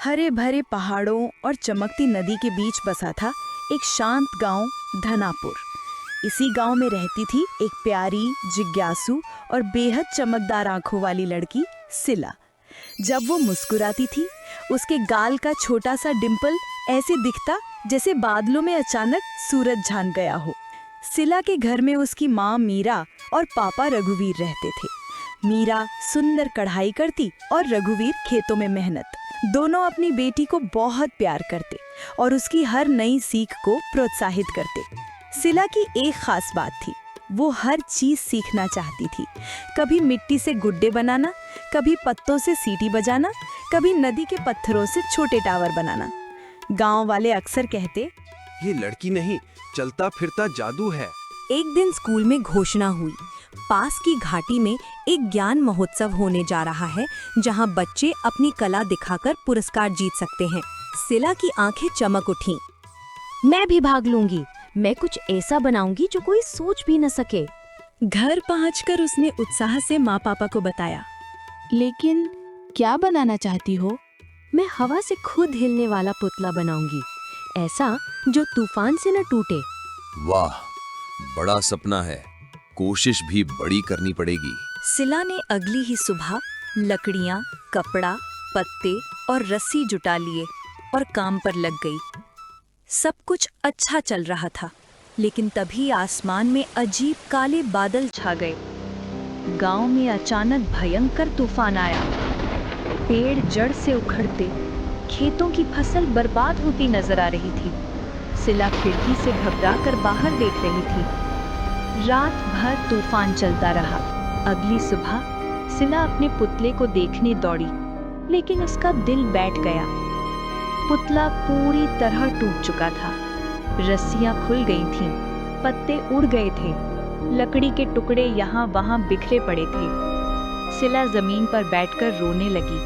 हरे भरे पहाड़ों और चमकती नदी के बीच बसा था एक शांत गांव धनापुर। इसी गांव में रहती थी एक प्यारी, जिज्ञासु और बेहद चमकदार आंखों वाली लड़की सिला। जब वो मुस्कुराती थी, उसके गाल का छोटा सा डिंपल ऐसे दिखता जैसे बादलों में अचानक सूरज झांक गया हो। सिला के घर में उसकी माँ मीरा और पापा रघुवीर रहते थे। मीरा सुंदर कढ़ाई करती और रघुवीर खेतों में मेहनत। दोनों अपनी बेटी को बहुत प्यार करते और उसकी हर नई सीख को प्रोत्साहित करते। सिला की एक खास बात थी, वो हर चीज सीखना चाहती थी। कभी मिट्टी से गुड्डे बनाना, कभी पत्तों से सीटी बजाना, कभी नदी के पत्थरों से छोटे टावर बनाना। गांव वाले अक्सर कहते, ये लड़की नहीं, चलता फिरता जादू है। एक दिन स्कूल में घोषणा हुई, पास की घाटी में एक ज्ञान महोत्सव होने जा रहा है जहां बच्चे अपनी कला दिखाकर पुरस्कार जीत सकते हैं। सिला की आंखें चमक उठीं। मैं भी भाग लूंगी, मैं कुछ ऐसा बनाऊंगी जो कोई सोच भी न सके। घर पहुंचकर उसने उत्साह से माँ पापा को बताया। लेकिन क्या बनाना चाहती हो? मैं हवा से खुद हिलने वाला पुतला बनाऊंगी, ऐसा जो तूफान से न टूटे। वाह, बड़ा सपना है, कोशिश भी बड़ी करनी पड़ेगी। सिला ने अगली ही सुबह लकड़ियां, कपड़ा, पत्ते और रस्सी जुटा लिए और काम पर लग गई। सब कुछ अच्छा चल रहा था, लेकिन तभी आसमान में अजीब काले बादल छा गए। गांव में अचानक भयंकर तूफान आया। पेड़ जड़ से उखड़ते, खेतों की फसल बर्बाद होती नजर आ रही थी। सिला खिड़की से घबराकर बाहर देख रही थी। रात भर तूफान चलता रहा। अगली सुबह सिला अपने पुतले को देखने दौड़ी, लेकिन उसका दिल बैठ गया। पुतला पूरी तरह टूट चुका था। रस्सियां खुल गई थीं, पत्ते उड़ गए थे, लकड़ी के टुकड़े यहाँ वहाँ बिखरे पड़े थे। सिला जमीन पर बैठकर रोने लगी।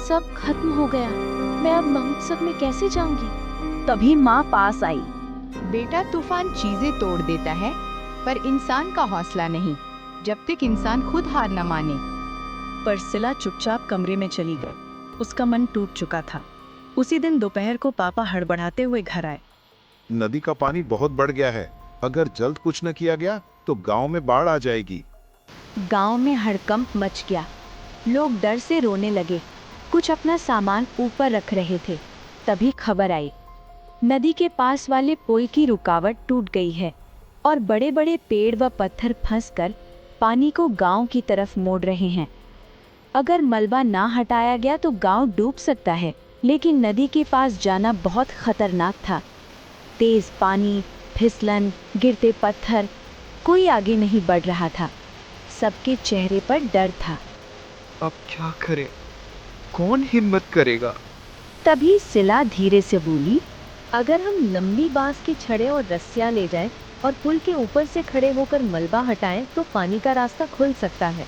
सब खत्म हो गया, मैं अब महोत्सव में कैसे जाऊंगी? तभी माँ पास आई। बेटा, तूफान चीजें तोड़ देता है, पर इंसान का हौसला नहीं, जब तक इंसान खुद हार न माने। पर सिला चुपचाप कमरे में चली गई। उसका मन टूट चुका था। उसी दिन दोपहर को पापा हड़बड़ाते हुए घर आए। नदी का पानी बहुत बढ़ गया है, अगर जल्द कुछ न किया गया तो गांव में बाढ़ आ जाएगी। गांव में हड़कंप मच गया। लोग डर से रोने लगे। कुछ अपना सामान ऊपर रख रहे थे। तभी खबर आई, नदी के पास वाले पुल की रुकावट टूट गई है और बड़े बड़े पेड़ व पत्थर फंसकर पानी को गांव की तरफ मोड़ रहे हैं। अगर मलबा ना हटाया गया तो गांव डूब सकता है, लेकिन नदी के पास जाना बहुत खतरनाक था। तेज पानी, फिसलन, गिरते पत्थर, कोई आगे नहीं बढ़ रहा था। सबके चेहरे पर डर था। अब क्या करें? कौन हिम्मत करेगा? तभी सिला धीरे से बोली, अगर हम लंबी बांस के छड़े और रस्सियां ले जाएं और पुल के ऊपर से खड़े होकर मलबा हटाएं तो पानी का रास्ता खुल सकता है।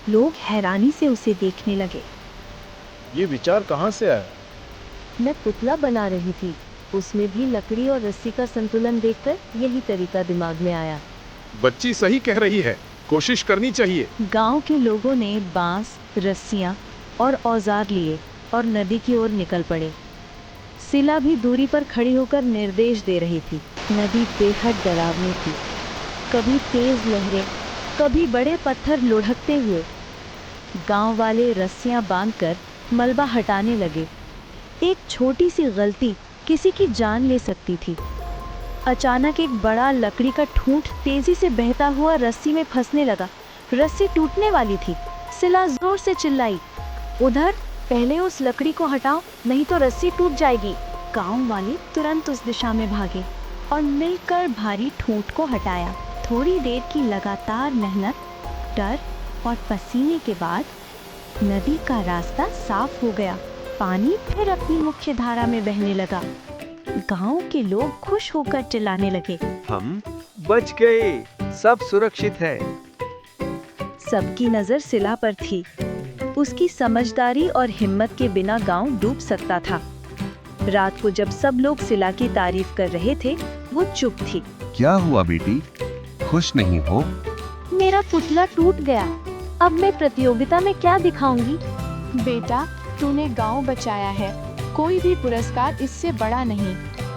लोग हैरानी से उसे देखने लगे। ये विचार कहाँ से आया? मैं पुतला बना रही थी, उसमें भी लकड़ी और रस्सी का संतुलन देखकर यही तरीका दिमाग में आया। बच्ची सही कह रही है, कोशिश करनी चाहिए। गांव के लोगों ने बांस, रस्सियां और औजार लिए और नदी की ओर निकल पड़े। सिला भी दूरी पर खड़ी होकर निर्देश दे रही थी। नदी बेहद डरावनी थी, कभी तेज लहरें, कभी बड़े पत्थर लुढ़कते हुए। गांव वाले रस्सियां बांधकर मलबा हटाने लगे। एक छोटी सी गलती किसी की जान ले सकती थी। अचानक एक बड़ा लकड़ी का ठूंठ तेजी से बहता हुआ रस्सी में फंसने लगा। रस्सी टूटने वाली थी। सिला जोर से चिल्लाई, उधर, पहले उस लकड़ी को हटाओ, नहीं तो रस्सी टूट जाएगी। गांव वाले तुरंत उस दिशा में भागे और मिलकर भारी ठूंठ को हटाया। थोड़ी देर की लगातार मेहनत, डर और पसीने के बाद नदी का रास्ता साफ हो गया। पानी फिर अपनी मुख्य धारा में बहने लगा। गांव के लोग खुश होकर चिल्लाने लगे, हम बच गए, सब सुरक्षित है। सबकी नजर सिला पर थी। उसकी समझदारी और हिम्मत के बिना गांव डूब सकता था। रात को जब सब लोग सिला की तारीफ कर रहे थे, वो चुप थी। क्या हुआ बेटी, खुश नहीं हो? मेरा पुतला टूट गया, अब मैं प्रतियोगिता में क्या दिखाऊंगी? बेटा, तूने गांव बचाया है, कोई भी पुरस्कार इससे बड़ा नहीं।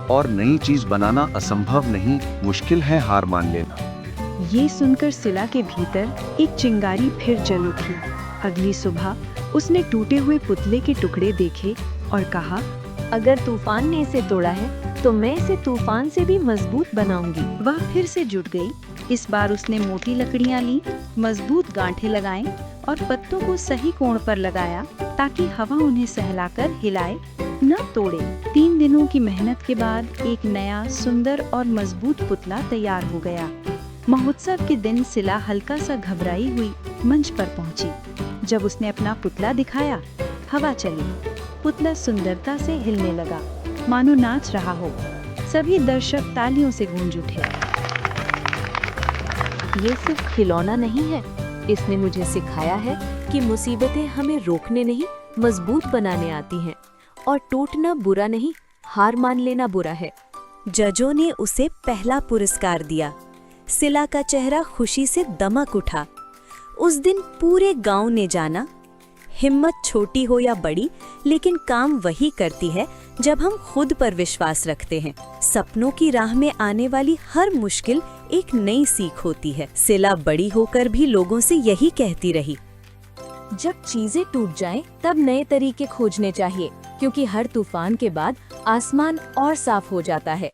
और नई चीज बनाना असंभव नहीं, मुश्किल है हार मान लेना। ये सुनकर सिला के भीतर एक चिंगारी फिर जल उठी। अगली सुबह उसने टूटे हुए पुतले के टुकड़े देखे और कहा, अगर तूफान ने इसे तोड़ा है तो मैं इसे तूफान से भी मजबूत बनाऊंगी। वह फिर से जुट गई। इस बार उसने मोटी लकड़ियां ली, मजबूत गांठें लगाएं और पत्तों को सही कोण पर लगाया ताकि हवा उन्हें सहलाकर हिलाए न तोड़े। 3 दिनों की मेहनत के बाद एक नया सुंदर और मजबूत पुतला तैयार हो गया। महोत्सव के दिन सिला हल्का सा घबराई हुई मंच पर पहुंची। जब उसने अपना पुतला दिखाया, हवा चली। पुतला सुंदरता से हिलने लगा, मानो नाच रहा हो। सभी दर्शक तालियों से गूंज उठे। ये सिर्फ खिलौना नहीं है, इसने मुझे सिखाया है कि मुसीबतें हमें रोकने नहीं, मजबूत बनाने आती हैं। और टूटना बुरा नहीं, हार मान लेना बुरा है। जजों ने उसे पहला पुरस्कार दिया। सिला का चेहरा खुशी से दमक उठा। उस दिन पूरे गांव ने जाना, हिम्मत छोटी हो या बड़ी, लेकिन काम वही करती है जब हम खुद पर विश्वास रखते हैं। सपनों की राह में आने वाली हर मुश्किल एक नई सीख होती है। सिला बड़ी होकर भी लोगों से यही कहती रही, जब चीजें टूट जाएं, तब नए तरीके खोजने चाहिए, क्योंकि हर तूफान के बाद आसमान और साफ हो जाता है।